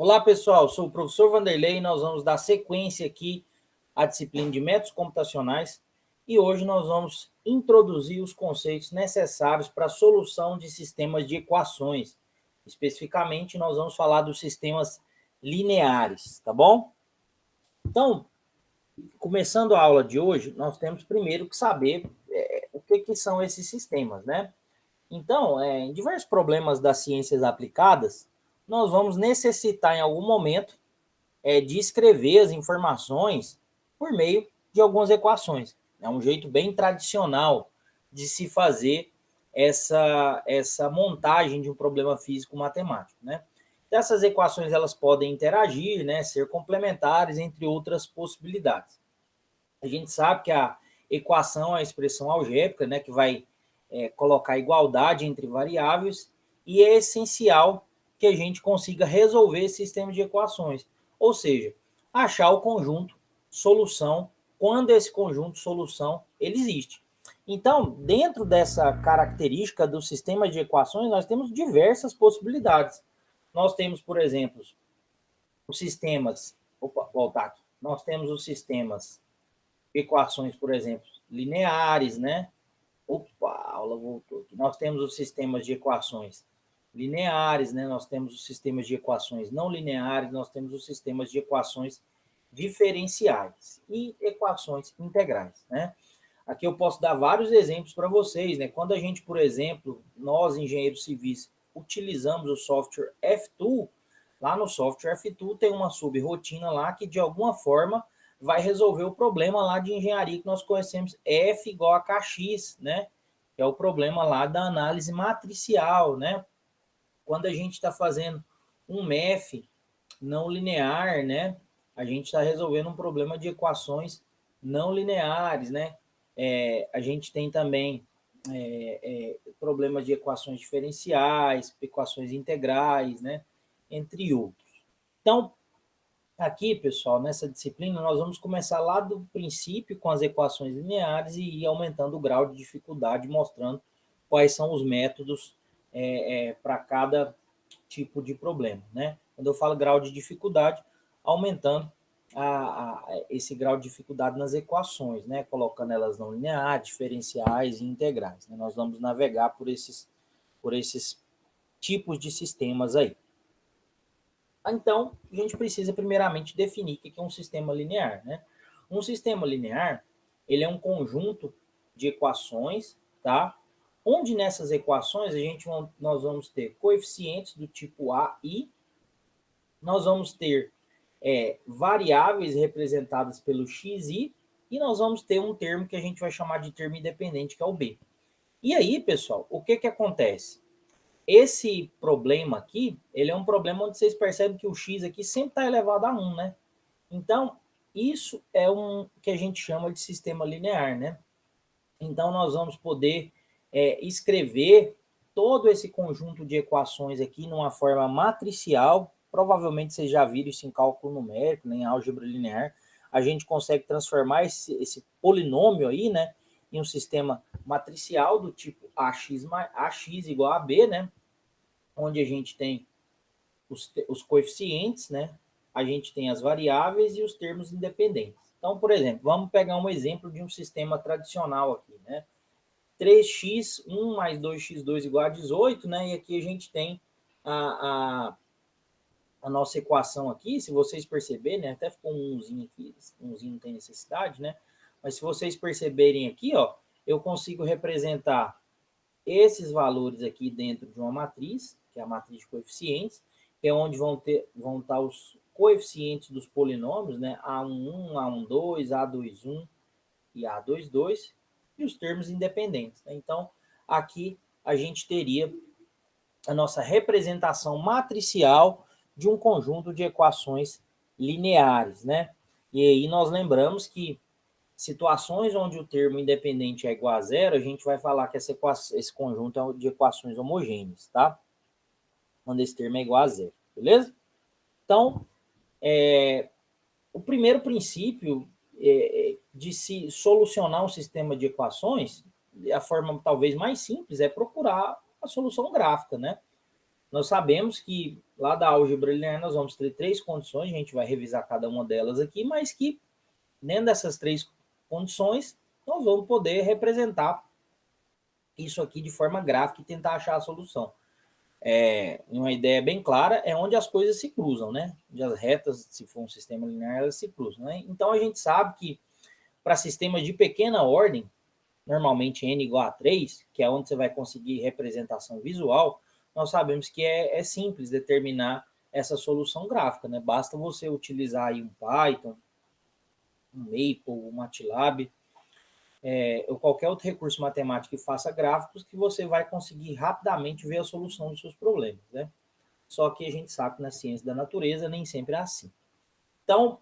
Olá, pessoal. Sou o professor Vanderlei e nós vamos dar sequência aqui à disciplina de métodos computacionais e hoje nós vamos introduzir os conceitos necessários para a solução de sistemas de equações. Especificamente, nós vamos falar dos sistemas lineares, tá bom? Então, começando a aula de hoje, nós temos primeiro que saber o que são esses sistemas, né? Então, em diversos problemas das ciências aplicadas, nós vamos necessitar em algum momento de escrever as informações por meio de algumas equações. É um jeito bem tradicional de se fazer essa montagem de um problema físico-matemático, né? Então, essas equações elas podem interagir, né, ser complementares, entre outras possibilidades. A gente sabe que a equação é a expressão algébrica, né, que vai colocar igualdade entre variáveis, e é essencial que a gente consiga resolver esse sistema de equações, ou seja, achar o conjunto solução quando esse conjunto solução ele existe. Então, dentro dessa característica do sistema de equações, nós temos diversas possibilidades. Nós temos, por exemplo, os sistemas, voltar aqui. Nós temos os sistemas de equações, por exemplo, lineares, né? Opa, a aula voltou aqui. Nós temos os sistemas de equações lineares, né? Nós temos os sistemas de equações não lineares, nós temos os sistemas de equações diferenciais e equações integrais, né? Aqui eu posso dar vários exemplos para vocês, né? Quando a gente, por exemplo, nós engenheiros civis utilizamos o software F-Tool, lá no software F-Tool tem uma subrotina lá que de alguma forma vai resolver o problema lá de engenharia que nós conhecemos, F igual a KX, né? Que é o problema lá da análise matricial, né? Quando a gente está fazendo um MEF não linear, né? A gente está resolvendo um problema de equações não lineares, né? A gente tem também problemas de equações diferenciais, equações integrais, né? Entre outros. Então, aqui, pessoal, nessa disciplina, nós vamos começar lá do princípio com as equações lineares e ir aumentando o grau de dificuldade, mostrando quais são os métodos para cada tipo de problema, né? Quando eu falo grau de dificuldade, aumentando esse grau de dificuldade nas equações, né? Colocando elas não lineares, diferenciais e integrais, né? Nós vamos navegar por esses tipos de sistemas aí. Então, a gente precisa primeiramente definir o que é um sistema linear, né? Um sistema linear, ele é um conjunto de equações, tá? Onde nessas equações nós vamos ter coeficientes do tipo A e nós vamos ter variáveis representadas pelo x, e nós vamos ter um termo que a gente vai chamar de termo independente, que é o b. E aí, pessoal, o que acontece? Esse problema aqui, ele é um problema onde vocês percebem que o x aqui sempre está elevado a 1, né? Então, isso é um que a gente chama de sistema linear, né? Então, nós vamos poder escrever todo esse conjunto de equações aqui numa forma matricial. Provavelmente vocês já viram isso em cálculo numérico, né, em álgebra linear. A gente consegue transformar esse polinômio aí, né, em um sistema matricial do tipo AX igual a B, né, onde a gente tem os coeficientes, né, a gente tem as variáveis e os termos independentes. Então, por exemplo, vamos pegar um exemplo de um sistema tradicional aqui, né? 3x, 1 mais 2x2 igual a 18, né? E aqui a gente tem a nossa equação aqui, se vocês perceberem, né? Até ficou um umzinho aqui, umzinho não tem necessidade, né? Mas se vocês perceberem aqui, ó, eu consigo representar esses valores aqui dentro de uma matriz, que é a matriz de coeficientes, que é onde vão estar os coeficientes dos polinômios, né? A11, A12, A21 e A22, e os termos independentes, né? Então, aqui a gente teria a nossa representação matricial de um conjunto de equações lineares, né? E aí nós lembramos que situações onde o termo independente é igual a zero, a gente vai falar que esse conjunto é de equações homogêneas, tá? Quando esse termo é igual a zero, beleza? Então, o primeiro princípio de se solucionar um sistema de equações, a forma talvez mais simples é procurar a solução gráfica, né? Nós sabemos que lá da álgebra linear nós vamos ter 3 condições, a gente vai revisar cada uma delas aqui, mas que dentro dessas 3 condições nós vamos poder representar isso aqui de forma gráfica e tentar achar a solução. Uma ideia bem clara é onde as coisas se cruzam, né? Onde as retas, se for um sistema linear, elas se cruzam, né? Então a gente sabe que para sistemas de pequena ordem, normalmente n igual a 3, que é onde você vai conseguir representação visual, nós sabemos que é simples determinar essa solução gráfica, né? Basta você utilizar aí um Python, um Maple, um MATLAB, ou qualquer outro recurso matemático que faça gráficos, que você vai conseguir rapidamente ver a solução dos seus problemas, né? Só que a gente sabe que na ciência da natureza nem sempre é assim. Então,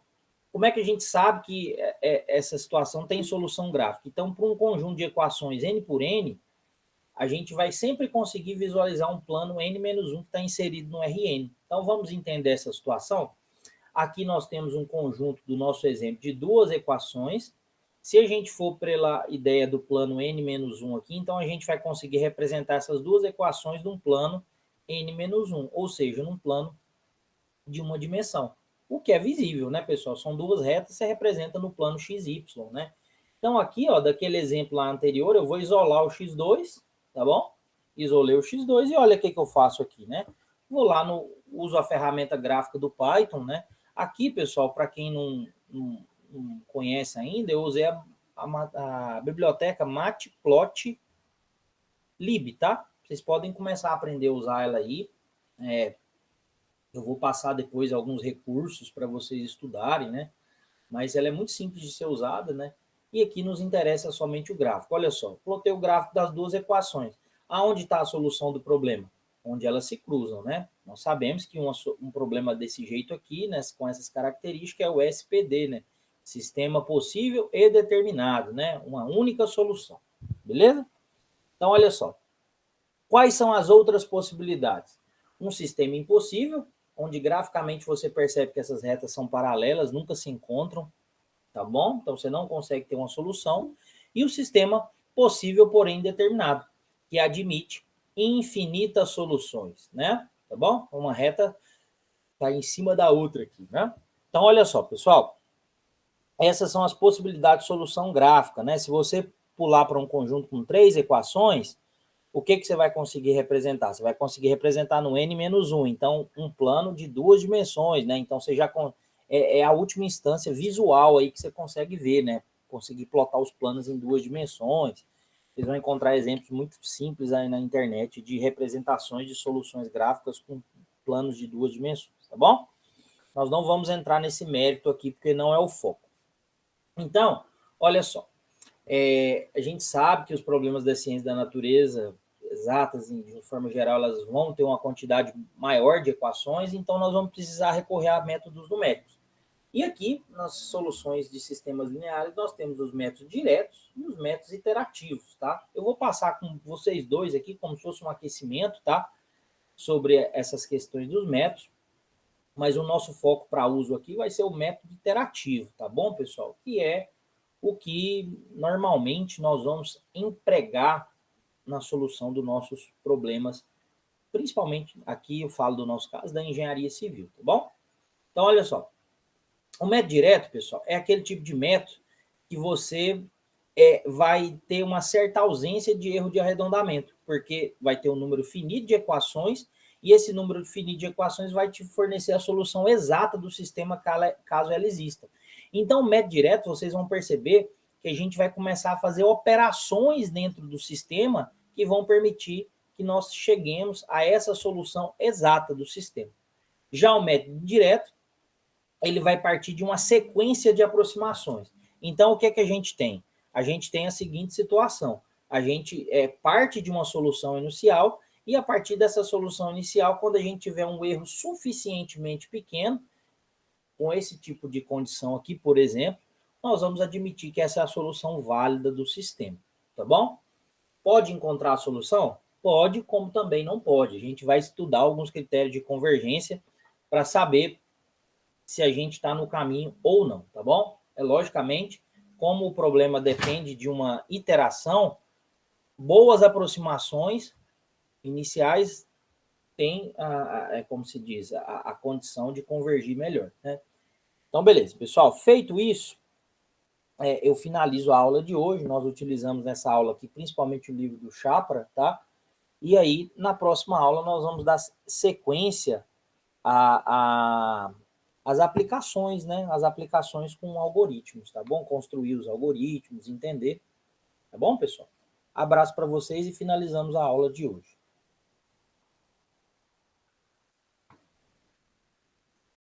como é que a gente sabe que essa situação tem solução gráfica? Então, para um conjunto de equações n por n, a gente vai sempre conseguir visualizar um plano n-1 que está inserido no Rn. Então, vamos entender essa situação? Aqui nós temos um conjunto do nosso exemplo de 2 equações. Se a gente for pela ideia do plano n-1 aqui, então a gente vai conseguir representar essas 2 equações num plano n-1, ou seja, num plano de uma dimensão. O que é visível, né, pessoal? São 2 retas, você representa no plano xy, né? Então aqui, ó, daquele exemplo lá anterior, eu vou isolar o x2, tá bom? Isolei o x2 e olha o que eu faço aqui, né? Vou lá uso a ferramenta gráfica do Python, né? Aqui, pessoal, para quem não conhece ainda, eu usei a biblioteca Matplotlib, tá? Vocês podem começar a aprender a usar ela aí. Eu vou passar depois alguns recursos para vocês estudarem, né? Mas ela é muito simples de ser usada, né? E aqui nos interessa somente o gráfico. Olha só, plotei o gráfico das 2 equações. Aonde está a solução do problema? Onde elas se cruzam, né? Nós sabemos que um problema desse jeito aqui, né, com essas características, é o SPD, né? Sistema possível e determinado, né? Uma única solução, beleza? Então, olha só. Quais são as outras possibilidades? Um sistema impossível, onde graficamente você percebe que essas retas são paralelas, nunca se encontram, tá bom? Então você não consegue ter uma solução. E o sistema possível, porém indeterminado, que admite infinitas soluções, né? Tá bom? Uma reta está em cima da outra aqui, né? Então olha só, pessoal. Essas são as possibilidades de solução gráfica, né? Se você pular para um conjunto com 3 equações, o que você vai conseguir representar? Você vai conseguir representar no n-1, então um plano de 2 dimensões, né? Então você já é a última instância visual aí que você consegue ver, né? Conseguir plotar os planos em 2 dimensões. Vocês vão encontrar exemplos muito simples aí na internet de representações de soluções gráficas com planos de 2 dimensões, tá bom? Nós não vamos entrar nesse mérito aqui porque não é o foco. Então, olha só. A gente sabe que os problemas da ciência da natureza exatas, de forma geral, elas vão ter uma quantidade maior de equações, então nós vamos precisar recorrer a métodos numéricos. E aqui, nas soluções de sistemas lineares, nós temos os métodos diretos e os métodos iterativos, tá? Eu vou passar com vocês dois aqui, como se fosse um aquecimento, tá? Sobre essas questões dos métodos, mas o nosso foco para uso aqui vai ser o método iterativo, tá bom, pessoal? Que é o que normalmente nós vamos empregar na solução dos nossos problemas, principalmente aqui eu falo do nosso caso da engenharia civil, tá bom? Então, olha só, o método direto, pessoal, é aquele tipo de método que você vai ter uma certa ausência de erro de arredondamento, porque vai ter um número finito de equações e esse número finito de equações vai te fornecer a solução exata do sistema caso ela exista. Então, o método direto, vocês vão perceber que a gente vai começar a fazer operações dentro do sistema que vão permitir que nós cheguemos a essa solução exata do sistema. Já o método direto, ele vai partir de uma sequência de aproximações. Então, o que é que a gente tem? A gente tem a seguinte situação. A gente parte de uma solução inicial e a partir dessa solução inicial, quando a gente tiver um erro suficientemente pequeno, com esse tipo de condição aqui, por exemplo, nós vamos admitir que essa é a solução válida do sistema, tá bom? Pode encontrar a solução? Pode, como também não pode. A gente vai estudar alguns critérios de convergência para saber se a gente está no caminho ou não, tá bom? Logicamente, como o problema depende de uma iteração, boas aproximações iniciais tem, como se diz, a condição de convergir melhor, né? Então, beleza, pessoal. Feito isso, eu finalizo a aula de hoje. Nós utilizamos nessa aula aqui principalmente o livro do Chapra, tá? E aí, na próxima aula, nós vamos dar sequência às aplicações, né? As aplicações com algoritmos, tá bom? Construir os algoritmos, entender. Tá bom, pessoal? Abraço para vocês e finalizamos a aula de hoje.